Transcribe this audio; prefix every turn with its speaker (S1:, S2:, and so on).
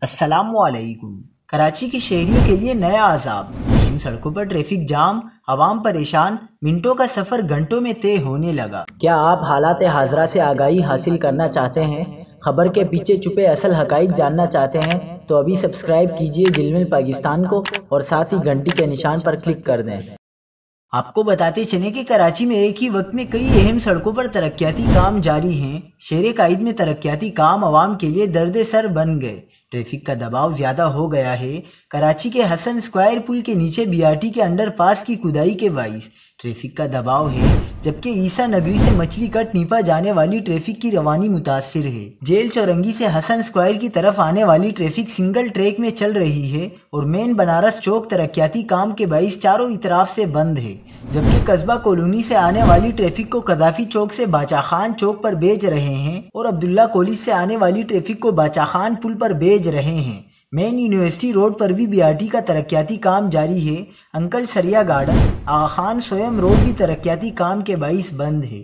S1: السلام علیکم۔ کراچی کے شہریوں کے لیے نیا عذاب، اہم سڑکوں پر ٹریفک جام، عوام پریشان، منٹوں کا سفر گھنٹوں میں طے ہونے لگا۔
S2: کیا آپ حالات حاضرہ سے آگاہی حاصل کرنا چاہتے ہیں؟ خبر کے پیچھے چھپے اصل حقائق جاننا چاہتے ہیں تو ابھی سبسکرائب کیجئے جلمل پاکستان کو اور ساتھ ہی گھنٹی کے نشان پر کلک کر دیں۔
S1: آپ کو بتاتے چلیں کہ کراچی میں ایک ہی وقت میں کئی اہم سڑکوں پر ترقیاتی کام جاری ہیں۔ شہر قائد میں ترقیاتی کام عوام کے لیے درد سر بن گئے۔ ٹریفک کا دباؤ زیادہ ہو گیا ہے۔ کراچی کے حسن اسکوائر پل کے نیچے BRT کے انڈر پاس کی کھدائی کے باعث ٹریفک کا دباؤ ہے، جبکہ عیسیٰ نگری سے مچھلی کٹ نیپا جانے والی ٹریفک کی روانی متاثر ہے۔ جیل چورنگی سے حسن اسکوائر کی طرف آنے والی ٹریفک سنگل ٹریک میں چل رہی ہے اور مین بنارس چوک ترقیاتی کام کے باعث چاروں اطراف سے بند ہے، جبکہ قصبہ کالونی سے آنے والی ٹریفک کو قذافی چوک سے باچا خان چوک پر بھیج رہے ہیں اور عبداللہ کالج سے آنے والی ٹریفک کو باچا خان پل پر بھیج رہے ہیں۔ مین یونیورسٹی روڈ پر بھی BRT کا ترقیاتی کام جاری ہے۔ انکل سریا گارڈن، آغا خان سویم روڈ بھی ترقیاتی کام کے باعث بند ہے۔